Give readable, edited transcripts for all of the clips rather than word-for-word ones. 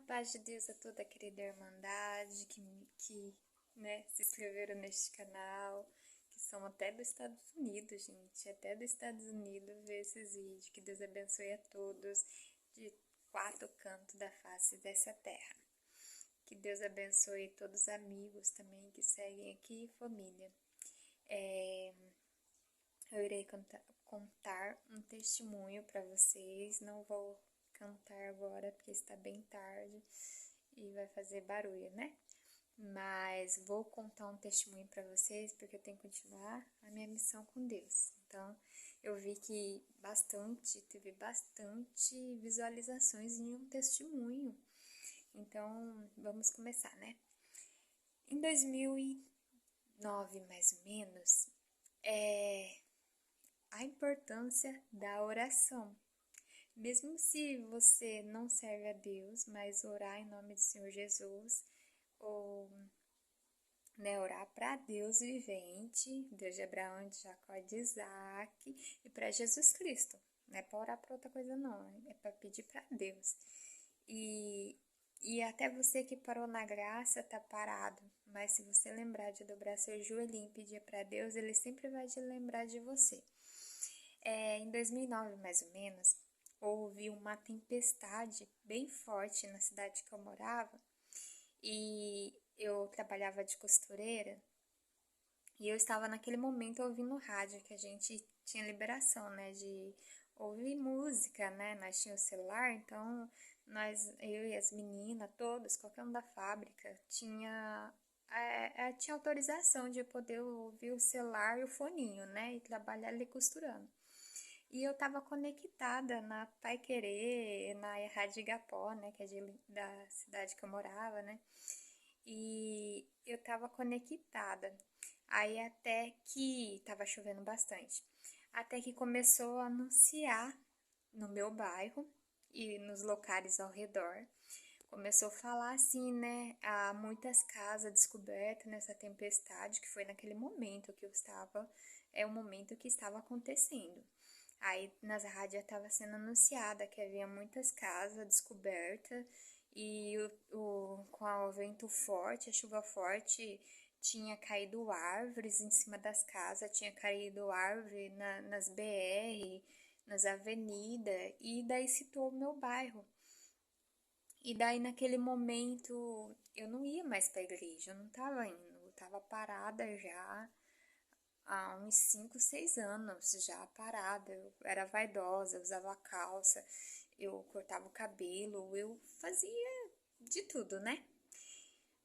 paz de Deus a toda a querida Irmandade que se inscreveram neste canal, que são até dos Estados Unidos, gente, até dos Estados Unidos ver esses vídeos. Que Deus abençoe a todos de quatro cantos da face dessa terra. Que Deus abençoe todos os amigos também que seguem aqui, família. Eu irei contar um testemunho para vocês. Não vou cantar agora porque está bem tarde e vai fazer barulho, né? Mas vou contar um testemunho para vocês porque eu tenho que continuar a minha missão com Deus. Então, eu vi que teve bastante visualizações em um testemunho. Então, vamos começar, né? Em 2009, mais ou menos, a importância da oração. Mesmo se você não serve a Deus, mas orar em nome do Senhor Jesus, ou orar para Deus vivente, Deus de Abraão, de Jacó, de Isaac, e para Jesus Cristo. Não é para orar para outra coisa não, é para pedir para Deus. E até você que parou na graça tá parado, mas se você lembrar de dobrar seu joelhinho e pedir para Deus, Ele sempre vai te lembrar de você. Em 2009, mais ou menos, houve uma tempestade bem forte na cidade que eu morava, e eu trabalhava de costureira, e eu estava naquele momento ouvindo rádio, que a gente tinha liberação, né, de ouvir música, né, nós tínhamos o celular, então eu e as meninas, todos, qualquer um da fábrica, tinha autorização de poder ouvir o celular e o foninho, né, e trabalhar ali costurando. E eu tava conectada na Paiquerê, na Rádio Igapó, né, que é da cidade que eu morava, né, e eu tava conectada. Aí até que tava chovendo bastante, até que começou a anunciar no meu bairro e nos locais ao redor. Começou a falar assim, né, há muitas casas descobertas nessa tempestade, que foi naquele momento que eu estava, o momento que estava acontecendo. Aí nas rádios estava sendo anunciada que havia muitas casas descobertas e com o vento forte, a chuva forte, tinha caído árvores em cima das casas, tinha caído árvore nas BR, nas avenidas, e daí citou o meu bairro. E daí naquele momento eu não ia mais para a igreja, eu não estava indo, eu estava parada já há uns 5, 6 anos já parada. Eu era vaidosa, eu usava calça, eu cortava o cabelo, eu fazia de tudo, né?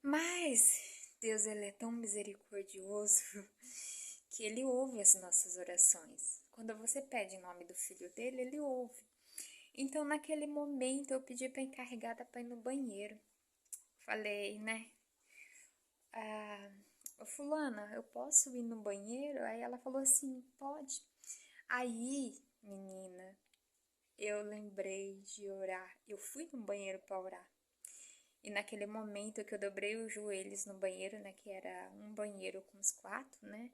Mas Deus, Ele é tão misericordioso que Ele ouve as nossas orações. Quando você pede em nome do Filho dele, Ele ouve. Então, naquele momento, eu pedi para a encarregada para ir no banheiro. Falei, né? Fulana, eu posso ir no banheiro? Aí ela falou assim, pode. Aí, menina, eu lembrei de orar. Eu fui no banheiro para orar. E naquele momento que eu dobrei os joelhos no banheiro, né, que era um banheiro com os 4, né?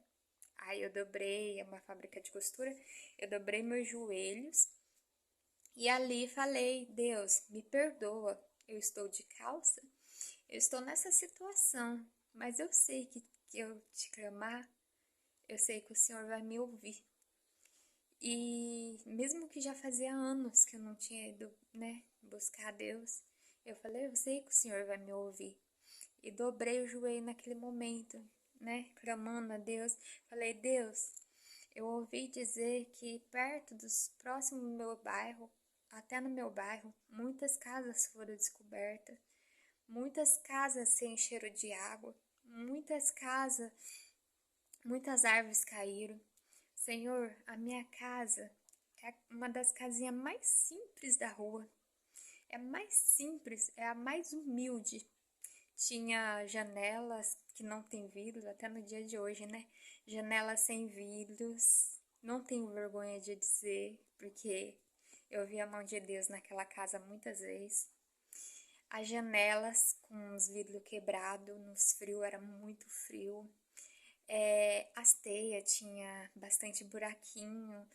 Aí eu dobrei, é uma fábrica de costura, eu dobrei meus joelhos e ali falei, Deus, me perdoa, eu estou de calça, eu estou nessa situação, mas eu sei que eu te clamar, eu sei que o Senhor vai me ouvir. E mesmo que já fazia anos que eu não tinha ido, né, buscar a Deus, eu falei, eu sei que o Senhor vai me ouvir. E dobrei o joelho naquele momento, né, clamando a Deus. Falei, Deus, eu ouvi dizer que perto dos próximos do meu bairro, até no meu bairro, muitas casas foram descobertas, muitas casas se encheram de água, muitas casas, muitas árvores caíram. Senhor, a minha casa é uma das casinhas mais simples da rua. É a mais simples, é a mais humilde. Tinha janelas que não tem vidro, até no dia de hoje, né? Janelas sem vidros. Não tenho vergonha de dizer, porque eu vi a mão de Deus naquela casa muitas vezes. As janelas com os vidros quebrados, nos frios, era muito frio. As teias tinha bastante buraquinho.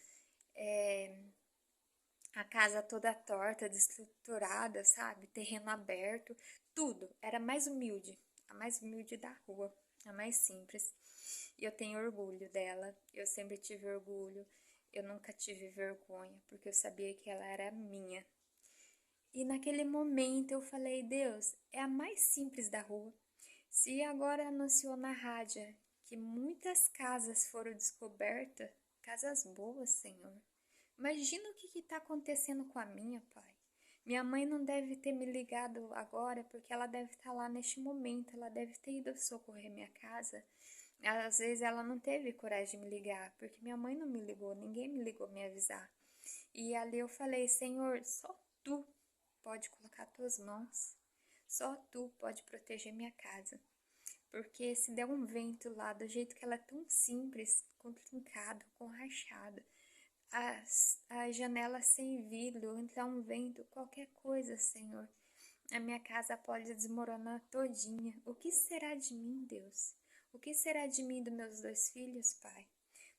a casa toda torta, desestruturada, sabe? Terreno aberto, tudo. Era a mais humilde da rua, a mais simples. E eu tenho orgulho dela, eu sempre tive orgulho, eu nunca tive vergonha, porque eu sabia que ela era minha. E naquele momento eu falei, Deus, é a mais simples da rua. Se agora anunciou na rádio que muitas casas foram descobertas, casas boas, Senhor. Imagina o que está acontecendo com a minha, Pai. Minha mãe não deve ter me ligado agora, porque ela deve estar lá neste momento, ela deve ter ido socorrer minha casa. Às vezes ela não teve coragem de me ligar, porque minha mãe não me ligou, ninguém me ligou me avisar. E ali eu falei, Senhor, só Tu pode colocar Tuas mãos, só Tu pode proteger minha casa. Porque se der um vento lá, do jeito que ela é tão simples, com trincado, com rachado, a janela sem vidro, entrar um vento, qualquer coisa, Senhor, a minha casa pode desmoronar todinha. O que será de mim, Deus? O que será de mim e dos meus 2 filhos, Pai?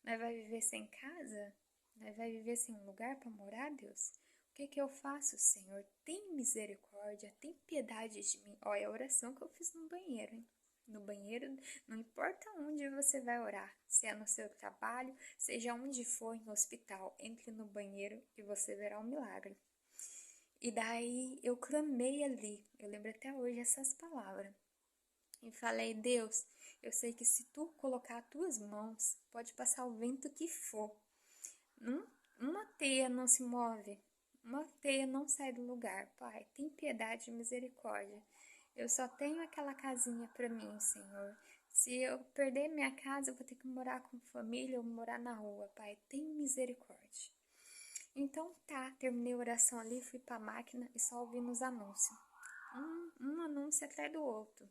Nós vai viver sem casa? Nós vai viver sem um lugar para morar, Deus? O que eu faço, Senhor? Tem misericórdia, tem piedade de mim. Olha, é a oração que eu fiz no banheiro, hein? No banheiro, não importa onde você vai orar, se é no seu trabalho, seja onde for, no hospital, entre no banheiro e você verá um milagre. E daí eu clamei ali, eu lembro até hoje essas palavras. E falei, Deus, eu sei que se tu colocar as tuas mãos, pode passar o vento que for. Uma teia não se move, uma teia não sai do lugar. Pai, tem piedade e misericórdia. Eu só tenho aquela casinha para mim, Senhor. Se eu perder minha casa, eu vou ter que morar com família ou morar na rua, Pai. Tem misericórdia. Então tá, terminei a oração ali, fui pra máquina e só ouvindo os anúncios. Um anúncio atrás do outro.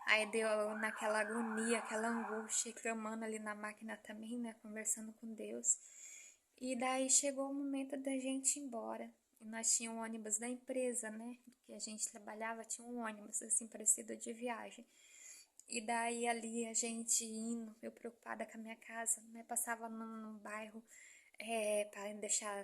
Aí deu naquela agonia, aquela angústia, clamando ali na máquina também, né? Conversando com Deus. E daí chegou o momento da gente ir embora. E nós tínhamos um ônibus da empresa, né? Que a gente trabalhava, tinha um ônibus assim parecido de viagem. E daí ali a gente indo, eu preocupada com a minha casa, né? Passava num bairro para deixar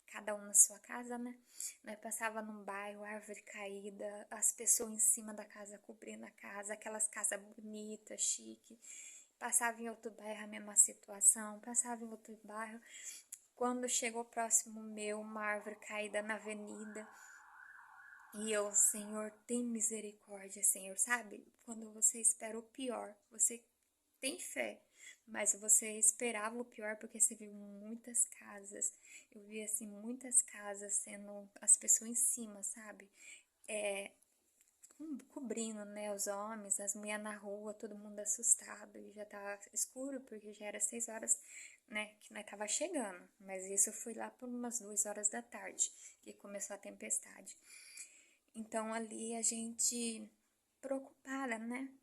cada um na sua casa, né? Nós passava num bairro, árvore caída, as pessoas em cima da casa cobrindo a casa, aquelas casas bonitas, chique. Passava em outro bairro a mesma situação, passava em outro bairro. Quando chegou próximo meu, uma árvore caída na avenida. E eu, Senhor, tem misericórdia, Senhor, sabe? Quando você espera o pior, você tem fé, mas você esperava o pior porque você viu muitas casas. Eu vi, assim, muitas casas sendo as pessoas em cima, sabe? Cobrindo, né, os homens, as mulheres na rua, todo mundo assustado. E já tava escuro porque já era 6 horas, né, que nós tava chegando. Mas isso foi lá por umas 2 horas da tarde que começou a tempestade. Então ali a gente preocupada, né?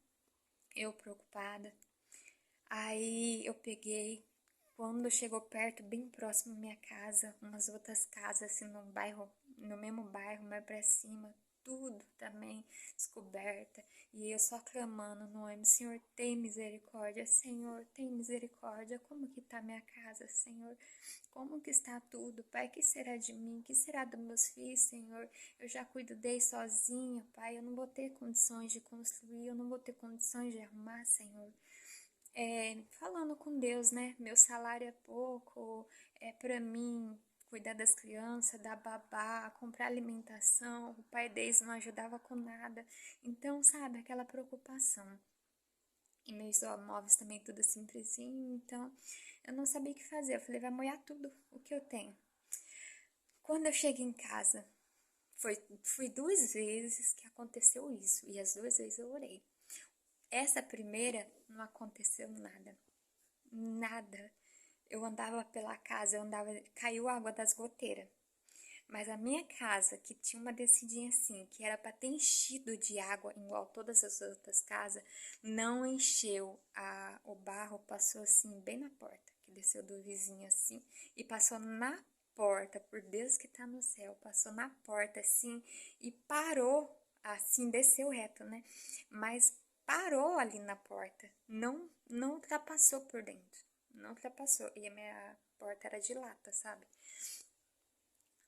Eu preocupada. Aí eu peguei, quando chegou perto, bem próximo à minha casa, umas outras casas assim no bairro, no mesmo bairro, mais pra cima, tudo também descoberta. E eu só clamando no ônibus, Senhor, tem misericórdia, Senhor, tem misericórdia. Como que tá minha casa, Senhor? Como que está tudo, Pai? Que será de mim? Que será dos meus filhos, Senhor? Eu já cuido deles sozinha, Pai. Eu não vou ter condições de construir, eu não vou ter condições de arrumar, Senhor. Falando com Deus, né? Meu salário é pouco, é para mim cuidar das crianças, dar babá, comprar alimentação. O pai deles não ajudava com nada. Então, sabe, aquela preocupação. E meus móveis também tudo simplesinho, então eu não sabia o que fazer. Eu falei, vai molhar tudo o que eu tenho. Quando eu cheguei em casa, fui 2 vezes que aconteceu isso, e as 2 vezes eu orei. Essa primeira não aconteceu nada, nada. Eu andava pela casa, caiu água das goteiras. Mas a minha casa, que tinha uma descidinha assim, que era para ter enchido de água, igual todas as outras casas, não encheu. O barro passou assim, bem na porta, que desceu do vizinho assim, e passou na porta, por Deus que tá no céu, passou na porta assim, e parou, assim, desceu reto, né? Mas parou ali na porta, não ultrapassou por dentro. não ultrapassou. E a minha porta era de lata, sabe?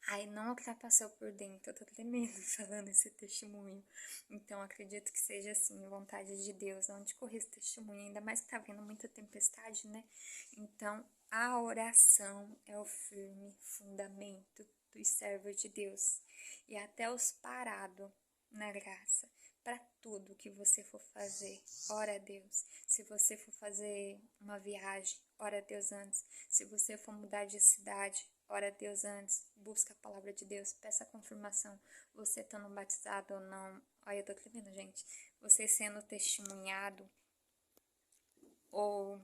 Aí não ultrapassou por dentro, eu tô tremendo falando esse testemunho. Então acredito que seja assim, vontade de Deus, onde correr esse testemunho, ainda mais que tá vendo muita tempestade, né? Então a oração é o firme fundamento dos servos de Deus. E até os parados na graça. Para tudo que você for fazer, ora a Deus. Se você for fazer uma viagem, ora a Deus antes. Se você for mudar de cidade, ora a Deus antes. Busca a palavra de Deus, peça a confirmação. Você estando batizado ou não. Olha, eu tô tremendo, gente. Você sendo testemunhado, ou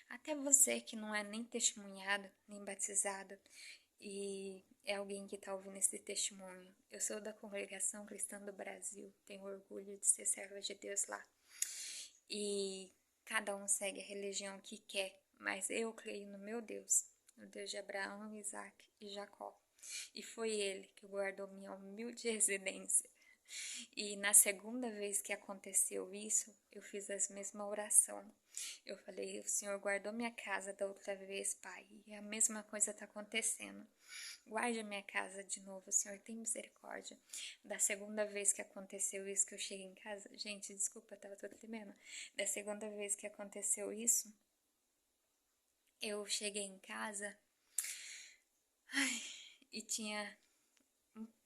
até você que não é nem testemunhado, nem batizado, e é alguém que está ouvindo esse testemunho. Eu sou da Congregação Cristã do Brasil, tenho orgulho de ser serva de Deus lá. E cada um segue a religião que quer, mas eu creio no meu Deus, no Deus de Abraão, Isaac e Jacó. E foi ele que guardou minha humilde residência. E na segunda vez que aconteceu isso, eu fiz a mesma oração. Eu falei, o Senhor guardou minha casa da outra vez, Pai, e a mesma coisa está acontecendo. Guarde a minha casa de novo, Senhor, tem misericórdia. Da segunda vez que aconteceu isso, que eu cheguei em casa, gente, desculpa, tava toda tremendo. Da segunda vez que aconteceu isso, eu cheguei em casa, e tinha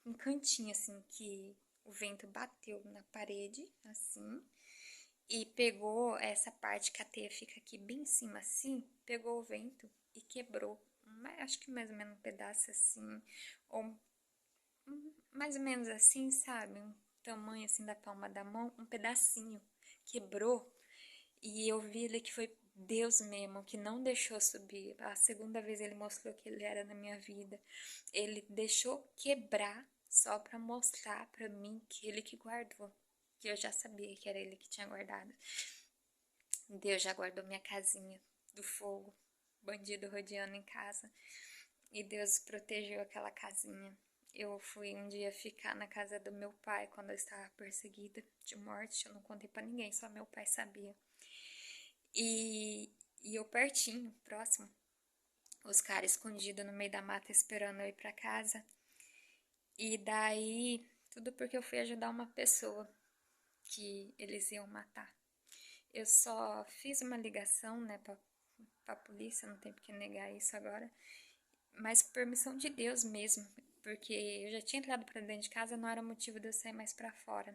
um cantinho assim que o vento bateu na parede, assim, e pegou essa parte que a teia fica aqui bem em cima, assim, pegou o vento e quebrou. Acho que mais ou menos um pedaço assim, ou mais ou menos assim, sabe? Um tamanho assim da palma da mão, um pedacinho quebrou. E eu vi ali que foi Deus mesmo que não deixou subir. A segunda vez ele mostrou que ele era na minha vida. Ele deixou quebrar só para mostrar para mim que ele que guardou. Que eu já sabia que era ele que tinha guardado. Deus já guardou minha casinha do fogo. Bandido rodeando em casa. E Deus protegeu aquela casinha. Eu fui um dia ficar na casa do meu pai quando eu estava perseguida de morte. Eu não contei pra ninguém, só meu pai sabia. E eu pertinho, próximo, os caras escondidos no meio da mata esperando eu ir pra casa. E daí, tudo porque eu fui ajudar uma pessoa que eles iam matar. Eu só fiz uma ligação, né, pra polícia, não tem por que negar isso agora. Mas por permissão de Deus mesmo, porque eu já tinha entrado pra dentro de casa, não era motivo de eu sair mais pra fora.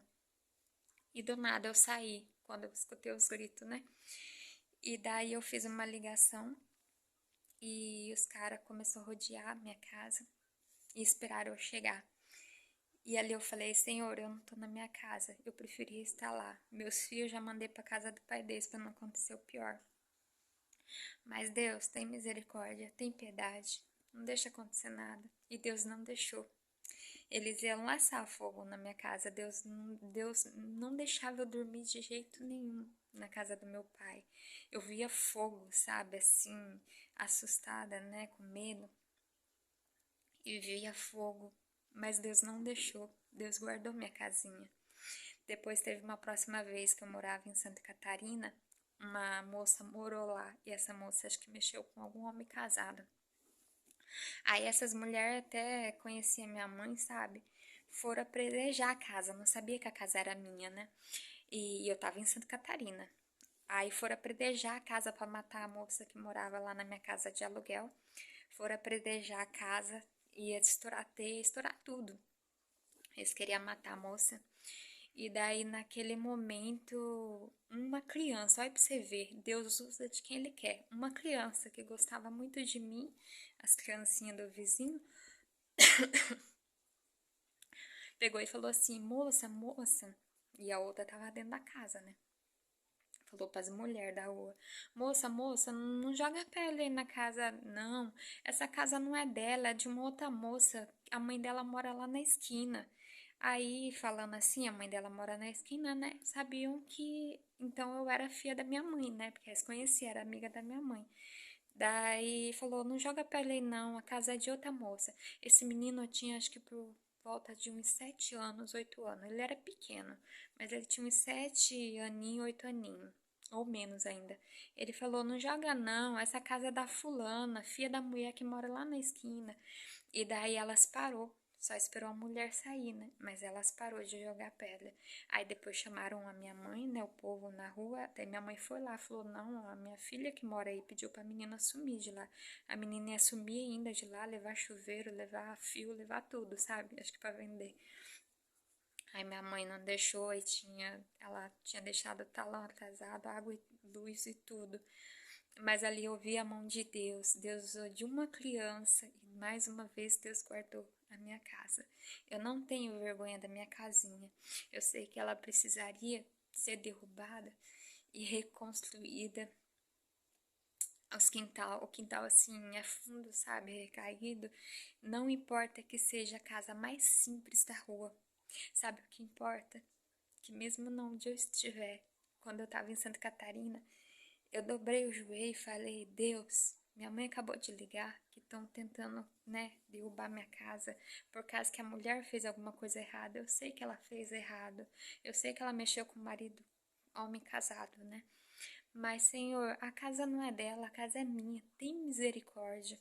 E do nada eu saí, quando eu escutei os gritos, né? E daí eu fiz uma ligação e os caras começaram a rodear a minha casa e esperaram eu chegar. E ali eu falei, Senhor, eu não tô na minha casa, eu preferia estar lá. Meus filhos já mandei pra casa do pai deles pra não acontecer o pior. Mas Deus, tem misericórdia, tem piedade, não deixa acontecer nada. E Deus não deixou. Eles iam laçar fogo na minha casa. Deus não deixava eu dormir de jeito nenhum na casa do meu pai. Eu via fogo, sabe, assim, assustada, né, com medo. E via fogo, mas Deus não deixou. Deus guardou minha casinha. Depois teve uma próxima vez que eu morava em Santa Catarina, uma moça morou lá e essa moça acho que mexeu com algum homem casado. Aí essas mulheres até conheciam minha mãe, sabe? Foram apedrejar a casa, não sabia que a casa era minha, né? E eu tava em Santa Catarina. Aí foram apedrejar a casa para matar a moça que morava lá na minha casa de aluguel. Foram apedrejar a casa e estourar teia, estourar tudo. Eles queriam matar a moça. E daí, naquele momento, uma criança, olha pra você ver, Deus usa de quem Ele quer. Uma criança que gostava muito de mim, as criancinhas do vizinho, pegou e falou assim, moça, moça. E a outra tava dentro da casa, né? Falou pras mulheres da rua, moça, moça, não joga pele aí na casa, não. Essa casa não é dela, é de uma outra moça. A mãe dela mora lá na esquina. Aí, falando assim, a mãe dela mora na esquina, né? Sabiam que, então, eu era filha da minha mãe, né? Porque eles conheciam, era amiga da minha mãe. Daí, falou, não joga pele aí não, a casa é de outra moça. Esse menino tinha, acho que por volta de uns 7 anos, 8 anos. Ele era pequeno, mas ele tinha uns 7 aninhos, 8 aninhos. ou menos ainda. Ele falou, não joga não, essa casa é da fulana, filha da mulher que mora lá na esquina. E daí elas parou, só esperou a mulher sair, né? Mas elas parou de jogar pedra. Aí depois chamaram a minha mãe, né, o povo na rua, até minha mãe foi lá, falou, não, a minha filha que mora aí pediu pra menina sumir de lá. A menina ia sumir ainda de lá, levar chuveiro, levar fio, levar tudo, sabe? Acho que pra vender. Aí minha mãe não deixou e ela tinha deixado o talão atrasado, água e luz e tudo. Mas ali eu vi a mão de Deus. Deus usou de uma criança e mais uma vez Deus guardou a minha casa. Eu não tenho vergonha da minha casinha. Eu sei que ela precisaria ser derrubada e reconstruída. O quintal assim é fundo, sabe, recaído. Não importa que seja a casa mais simples da rua. Sabe o que importa? Que mesmo onde eu estiver, quando eu estava em Santa Catarina, eu dobrei o joelho e falei, Deus, minha mãe acabou de ligar que estão tentando, né, derrubar minha casa por causa que a mulher fez alguma coisa errada. Eu sei que ela fez errado. Eu sei que ela mexeu com o marido, homem casado, né? Mas, Senhor, a casa não é dela, a casa é minha. Tem misericórdia.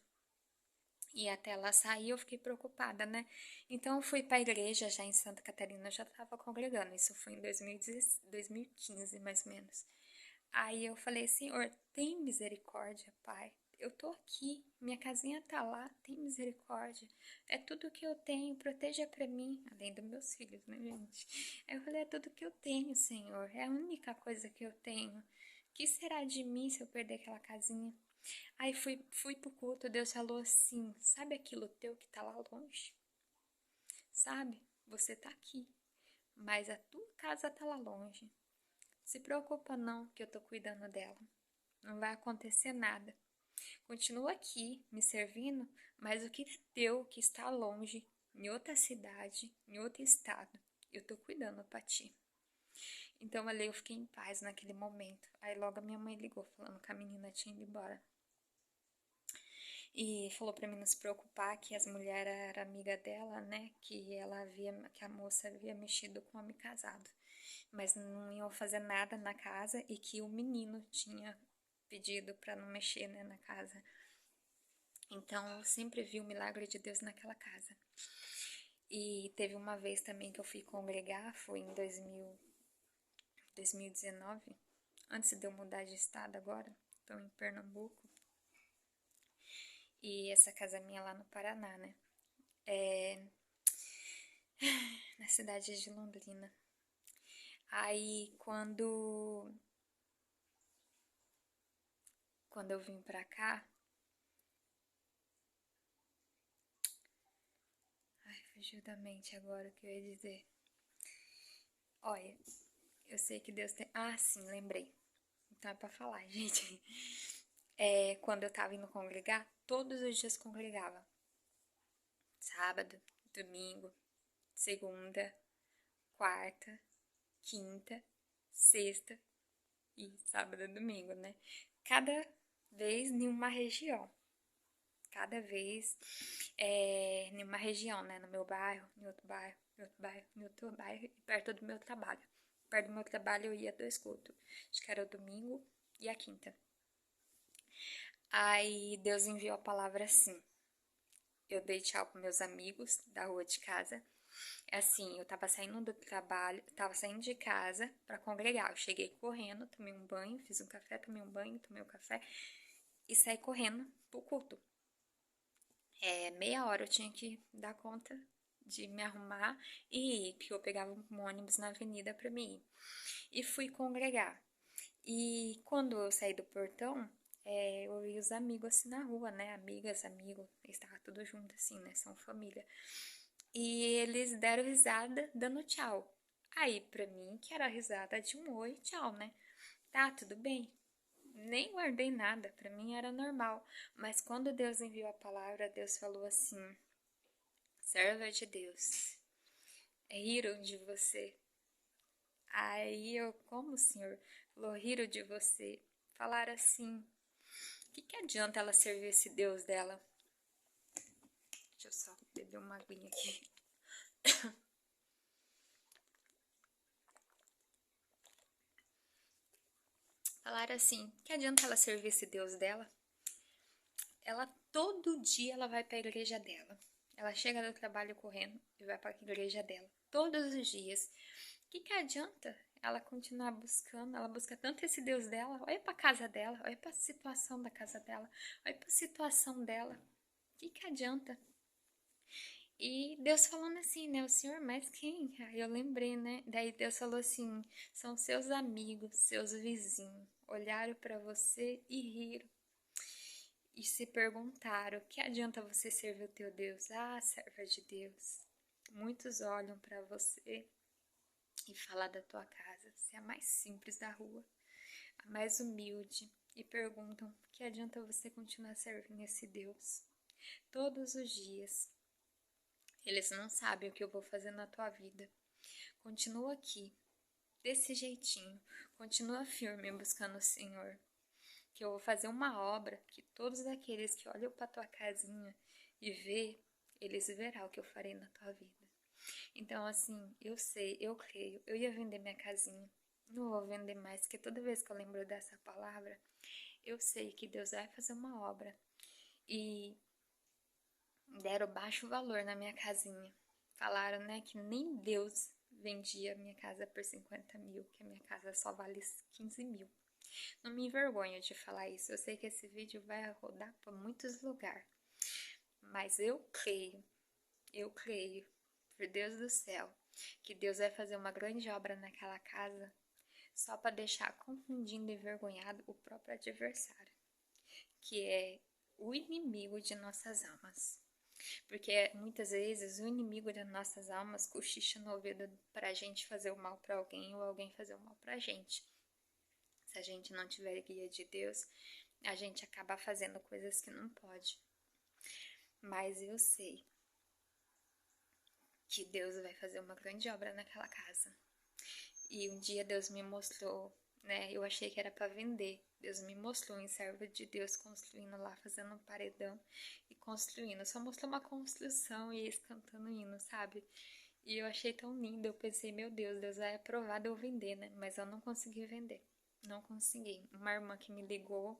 E até ela sair eu fiquei preocupada, né? Então eu fui para a igreja já em Santa Catarina, eu já estava congregando, isso foi em 2015 mais ou menos. Aí eu falei, Senhor, tem misericórdia, Pai. Eu tô aqui, minha casinha tá lá, tem misericórdia. É tudo que eu tenho, proteja para mim, além dos meus filhos, né, gente? Aí eu falei, é tudo que eu tenho, Senhor, é a única coisa que eu tenho. O que será de mim se eu perder aquela casinha? Aí fui pro culto, Deus falou assim, sabe aquilo teu que tá lá longe? Sabe? Você tá aqui, mas a tua casa tá lá longe. Se preocupa não, que eu tô cuidando dela. Não vai acontecer nada. Continua aqui, me servindo, mas o que é teu, que está longe, em outra cidade, em outro estado, eu tô cuidando pra ti. Então ali eu fiquei em paz naquele momento. Aí logo a minha mãe ligou, falando que a menina tinha ido embora. E falou pra mim não se preocupar, que as mulheres eram amiga dela, né? Que a moça havia mexido com o homem casado. Mas não iam fazer nada na casa e que o menino tinha pedido pra não mexer, né, na casa. Então eu sempre vi o milagre de Deus naquela casa. E teve uma vez também que eu fui congregar, foi em 2019, antes de eu mudar de estado agora, estou em Pernambuco. E essa casa é minha lá no Paraná, né? Na cidade de Londrina. Aí quando eu vim pra cá, fugiu da mente agora o que eu ia dizer. Olha, eu sei que Deus tem... Ah, sim, lembrei. Então é pra falar, gente. Quando eu tava indo congregar, todos os dias congregava. Sábado, domingo, segunda, quarta, quinta, sexta e sábado e domingo, né? Cada vez em uma região. Cada vez em uma região, né? No meu bairro, em outro bairro, em outro bairro, em outro bairro e perto do meu trabalho. Perto do meu trabalho eu ia 2 cultos. Acho que era o domingo e a quinta. Aí Deus enviou a palavra assim. Eu dei tchau para meus amigos da rua de casa. Assim, eu tava saindo do trabalho, tava saindo de casa para congregar. Eu cheguei correndo, tomei um banho, fiz um café, tomei um banho, tomei um café e saí correndo pro culto. Meia hora eu tinha que dar conta de me arrumar e ir, porque eu pegava um ônibus na avenida para mim ir. E fui congregar. E quando eu saí do portão, eu vi os amigos assim na rua, né? Amigas, amigos, eles estavam tudo junto assim, né? São família. E eles deram risada dando tchau. Aí, pra mim, que era a risada de um oi, tchau, né? Tá, tudo bem. Nem guardei nada, pra mim era normal. Mas quando Deus enviou a palavra, Deus falou assim: serva de Deus, riram de você. Aí eu, como o senhor? Falou, riram de você. Falaram assim: o que adianta ela servir esse Deus dela? Deixa eu só beber uma aguinha aqui. falaram assim, que adianta ela servir esse Deus dela? Ela todo dia ela vai para a igreja dela. Ela chega do trabalho correndo e vai para a igreja dela. Todos os dias. O que adianta ela continuar buscando? Ela busca tanto esse Deus dela. Olha para a casa dela. Olha para a situação da casa dela. Olha para a situação dela. O que adianta? E Deus falando assim, né? O Senhor, mas quem? Aí eu lembrei, né? Daí Deus falou assim, são seus amigos, seus vizinhos. Olharam para você e riram. E se perguntaram, que adianta você servir o teu Deus? Ah, serva de Deus. Muitos olham para você e falam da tua casa. Você é a mais simples da rua, a mais humilde. E perguntam, que adianta você continuar servindo esse Deus? Todos os dias. Eles não sabem o que eu vou fazer na tua vida. Continua aqui, desse jeitinho. Continua firme buscando o Senhor. Que eu vou fazer uma obra que todos aqueles que olham para tua casinha e vê, eles verão o que eu farei na tua vida. Então, assim, eu sei, eu creio, eu ia vender minha casinha, não vou vender mais, porque toda vez que eu lembro dessa palavra, eu sei que Deus vai fazer uma obra. E deram baixo valor na minha casinha. Falaram, né, que nem Deus vendia minha casa por 50 mil, que a minha casa só vale 15 mil. Não me envergonho de falar isso. Eu sei que esse vídeo vai rodar para muitos lugares. Mas eu creio, por Deus do céu, que Deus vai fazer uma grande obra naquela casa só para deixar confundindo e envergonhado o próprio adversário, que é o inimigo de nossas almas. Porque muitas vezes o inimigo das nossas almas cochicha no ouvido pra gente fazer o mal para alguém ou alguém fazer o mal pra gente. Se a gente não tiver guia de Deus, a gente acaba fazendo coisas que não pode. Mas eu sei que Deus vai fazer uma grande obra naquela casa. E um dia Deus me mostrou, né? Eu achei que era para vender. Deus me mostrou um servo de Deus construindo lá, fazendo um paredão e construindo. Só mostrou uma construção e eles cantando hino, sabe? E eu achei tão lindo. Eu pensei, meu Deus, Deus vai aprovar de eu vender, né? Mas eu não consegui vender. Não consegui. Uma irmã que me ligou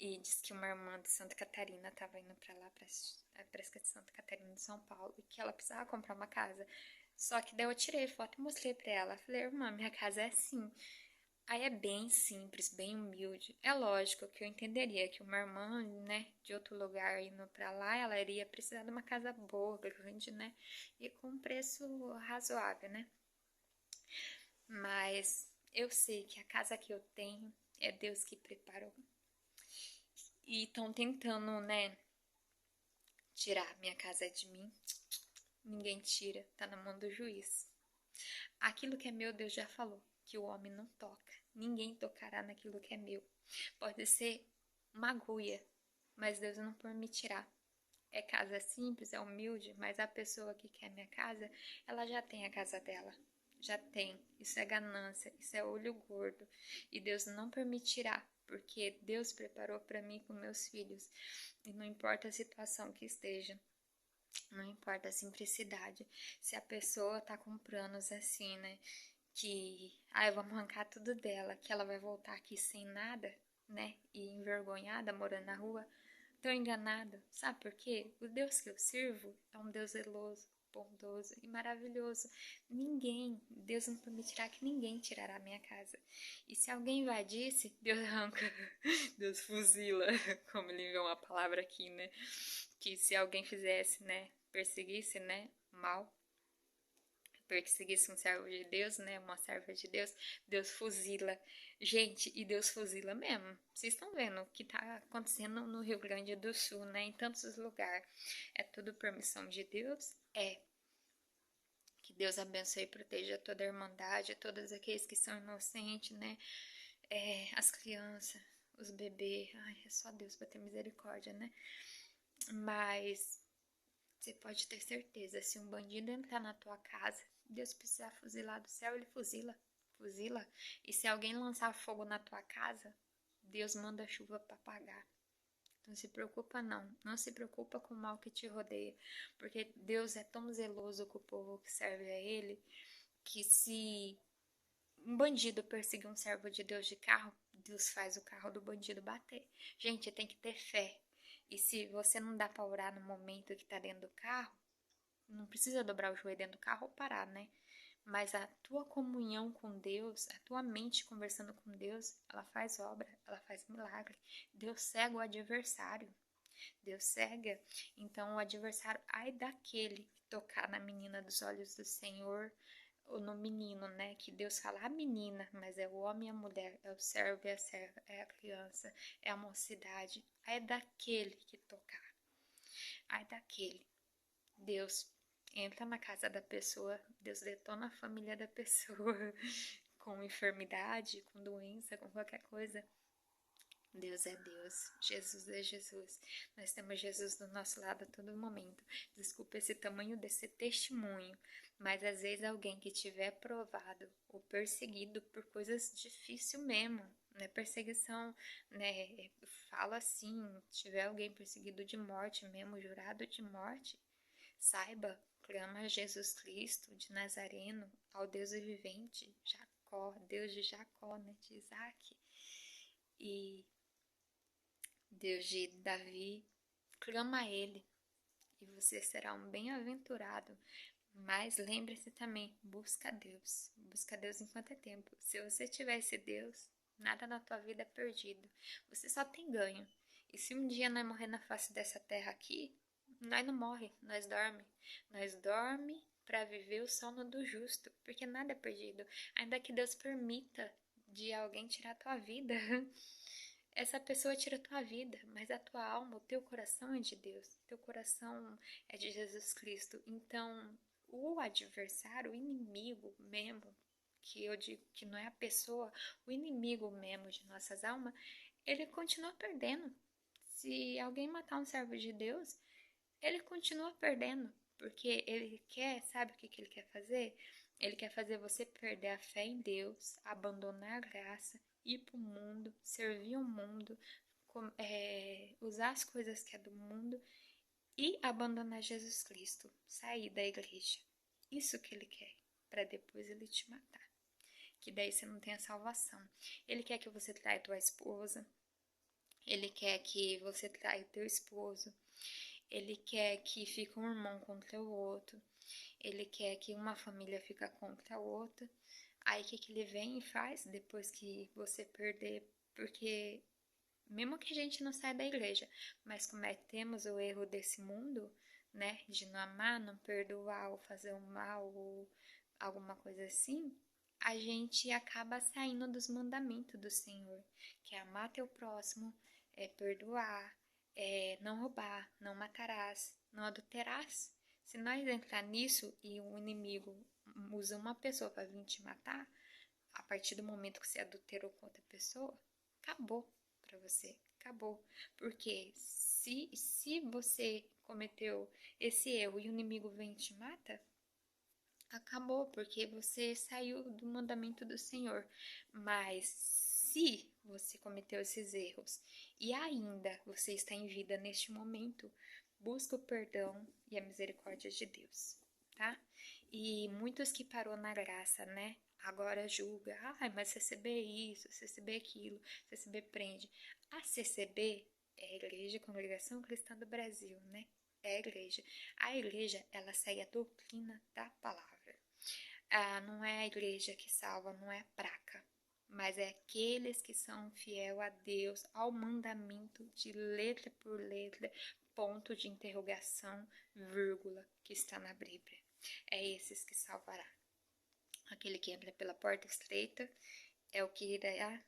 e disse que uma irmã de Santa Catarina estava indo para lá, parece que é de Santa Catarina, de São Paulo, e que ela precisava comprar uma casa. Só que daí eu tirei foto e mostrei pra ela. Falei, irmã, minha casa é assim. Aí é bem simples, bem humilde. É lógico que eu entenderia que uma irmã, né, de outro lugar indo pra lá, ela iria precisar de uma casa boa, grande, né, e com um preço razoável, né. Mas eu sei que a casa que eu tenho é Deus que preparou. E estão tentando, né, tirar minha casa de mim. Ninguém tira, tá na mão do juiz. Aquilo que é meu, Deus já falou, que o homem não toca. Ninguém tocará naquilo que é meu. Pode ser uma agulha, mas Deus não permitirá. É casa simples, é humilde, mas a pessoa que quer minha casa, ela já tem a casa dela. Já tem. Isso é ganância, isso é olho gordo. E Deus não permitirá, porque Deus preparou para mim e para meus filhos. E não importa a situação que esteja. Não importa a simplicidade. Se a pessoa tá com planos assim, né? Que, vamos arrancar tudo dela, que ela vai voltar aqui sem nada, né? E envergonhada, morando na rua. Tô enganada. Sabe por quê? O Deus que eu sirvo é um Deus zeloso, bondoso e maravilhoso. Deus não permitirá que ninguém tirará a minha casa. E se alguém invadisse, Deus arranca, Deus fuzila, como ele enviou uma palavra aqui, né? Que se alguém fizesse, né, perseguisse, né, mal, perseguisse um servo de Deus, né, uma serva de Deus, Deus fuzila. Gente, e Deus fuzila mesmo. Vocês estão vendo o que está acontecendo no Rio Grande do Sul, né, em tantos lugares. É tudo permissão de Deus? É. Que Deus abençoe e proteja toda a irmandade, todos aqueles que são inocentes, né, as crianças, os bebês. Ai, é só Deus para ter misericórdia, né. Mas você pode ter certeza, se um bandido entrar na tua casa, Deus precisar fuzilar do céu, ele fuzila. E se alguém lançar fogo na tua casa, Deus manda chuva para apagar. Não se preocupa não se preocupa com o mal que te rodeia, porque Deus é tão zeloso com o povo que serve a Ele, que se um bandido perseguir um servo de Deus de carro, Deus faz o carro do bandido bater. Gente, tem que ter fé. E se você não dá pra orar no momento que tá dentro do carro, não precisa dobrar o joelho dentro do carro ou parar, né? Mas a tua comunhão com Deus, a tua mente conversando com Deus, ela faz obra, ela faz milagre. Deus cega o adversário. Deus cega. Então o adversário, ai daquele que tocar na menina dos olhos do Senhor, ou no menino, né? Que Deus fala a menina, mas é o homem e a mulher, é o servo e a serva, é a criança, é a mocidade. Ai daquele que tocar. Ai daquele. Deus entra na casa da pessoa, Deus detona a família da pessoa com enfermidade, com doença, com qualquer coisa. Deus é Deus, Jesus é Jesus. Nós temos Jesus do nosso lado a todo momento. Desculpa esse tamanho desse testemunho, mas às vezes alguém que tiver provado ou perseguido por coisas difíceis mesmo, né? Perseguição, né? Falo assim, tiver alguém perseguido de morte mesmo, jurado de morte, saiba, clama a Jesus Cristo de Nazareno, ao Deus vivente, Jacó, Deus de Jacó, né? De Isaac. E Deus de Davi, clama a Ele e você será um bem-aventurado. Mas lembre-se também, busca Deus enquanto é tempo. Se você tivesse Deus, nada na tua vida é perdido, você só tem ganho. E se um dia nós morrer na face dessa terra aqui, nós não morre, nós dorme para viver o sono do justo, porque nada é perdido, ainda que Deus permita de alguém tirar a tua vida. Essa pessoa tira a tua vida, mas a tua alma, o teu coração é de Deus, teu coração é de Jesus Cristo. Então, o adversário, o inimigo mesmo, que eu digo que não é a pessoa, o inimigo mesmo de nossas almas, ele continua perdendo. Se alguém matar um servo de Deus, ele continua perdendo, porque ele quer, sabe o que ele quer fazer? Ele quer fazer você perder a fé em Deus, abandonar a graça, ir para o mundo, servir o mundo, usar as coisas que é do mundo e abandonar Jesus Cristo, sair da igreja. Isso que ele quer, para depois ele te matar. Que daí você não tenha salvação. Ele quer que você traia tua esposa, ele quer que você traia teu esposo, ele quer que fique um irmão contra o outro, ele quer que uma família fique contra a outra. Aí o que ele vem e faz depois que você perder? Porque mesmo que a gente não saia da igreja, mas cometemos o erro desse mundo, né, de não amar, não perdoar ou fazer o mal ou alguma coisa assim, a gente acaba saindo dos mandamentos do Senhor, que é amar teu próximo, é perdoar, é não roubar, não matarás, não adulterarás. Se nós entrar nisso e o inimigo usa uma pessoa para vir te matar, a partir do momento que você adulterou com outra pessoa, acabou para você, acabou. Porque se você cometeu esse erro e o inimigo vem e te mata, acabou, porque você saiu do mandamento do Senhor. Mas se você cometeu esses erros e ainda você está em vida neste momento, busca o perdão e a misericórdia de Deus, tá? E muitos que parou na graça, né? Agora julga, mas CCB é isso, CCB é aquilo, CCB prende. A CCB é a Igreja Congregação Cristã do Brasil, né? É a igreja. A igreja, ela segue a doutrina da palavra. Não é a igreja que salva, não é a praca, mas é aqueles que são fiel a Deus, ao mandamento de letra por letra, ponto de interrogação, vírgula, que está na Bíblia. É esses que salvará. Aquele que entra pela porta estreita é o que irá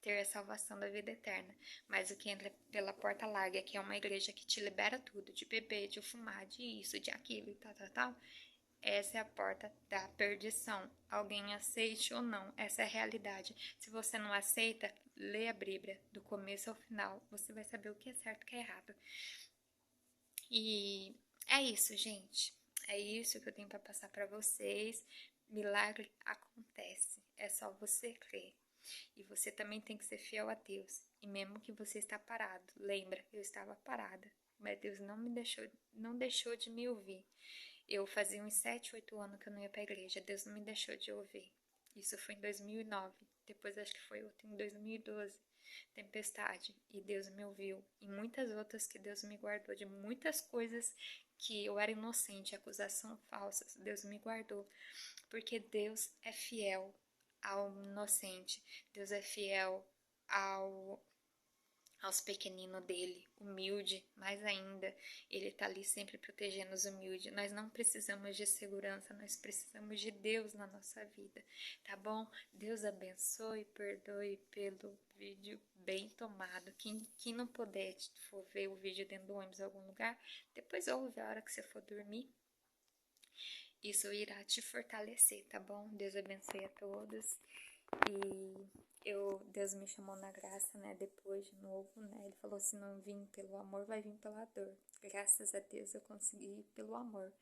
ter a salvação da vida eterna. Mas o que entra pela porta larga, que é uma igreja que te libera tudo, de beber, de fumar, de isso, de aquilo e tal, essa é a porta da perdição. Alguém aceite ou não, essa é a realidade. Se você não aceita, lê a Bíblia do começo ao final, você vai saber o que é certo e o que é errado. E é isso, gente. É isso que eu tenho para passar para vocês. Milagre acontece, é só você crer. E você também tem que ser fiel a Deus. E mesmo que você está parado, lembra, eu estava parada, mas Deus não deixou de me ouvir. Eu fazia uns 7, 8 anos que eu não ia para a igreja, Deus não me deixou de ouvir. Isso foi em 2009. Depois acho que foi outro em 2012, tempestade. E Deus me ouviu. E muitas outras que Deus me guardou. De muitas coisas que eu era inocente, acusação falsa. Deus me guardou. Porque Deus é fiel ao inocente. Deus é fiel ao aos pequeninos dele, humilde, mais ainda, ele tá ali sempre protegendo os humildes. Nós não precisamos de segurança, nós precisamos de Deus na nossa vida, tá bom? Deus abençoe, perdoe pelo vídeo bem tomado. Quem não puder for ver o vídeo dentro do ônibus em algum lugar, depois ouve a hora que você for dormir. Isso irá te fortalecer, tá bom? Deus abençoe a todos. Deus me chamou na graça, né, depois de novo, né, ele falou, se não vim pelo amor, vai vir pela dor. Graças a Deus eu consegui pelo amor.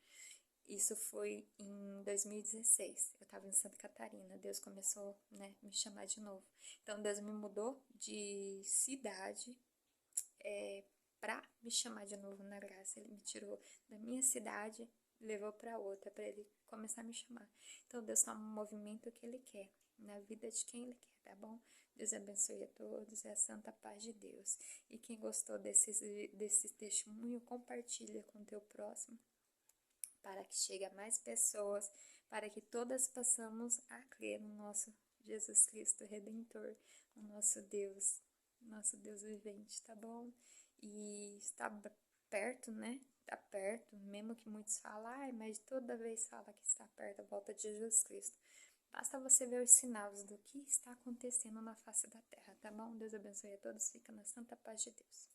Isso foi em 2016, eu tava em Santa Catarina, Deus começou, né, me chamar de novo. Então Deus me mudou de cidade, pra me chamar de novo na graça. Ele me tirou da minha cidade, levou pra outra, pra ele começar a me chamar. Então Deus toma um movimento que ele quer, na vida de quem ele quer, tá bom? Deus abençoe a todos, é a santa paz de Deus. E quem gostou desse testemunho, compartilha com o teu próximo, para que chegue a mais pessoas, para que todas possamos a crer no nosso Jesus Cristo Redentor, o nosso Deus vivente, tá bom? E está perto, né? Está perto, mesmo que muitos falam, mas toda vez fala que está perto a volta de Jesus Cristo. Basta você ver os sinais do que está acontecendo na face da terra, tá bom? Deus abençoe a todos, fica na santa paz de Deus.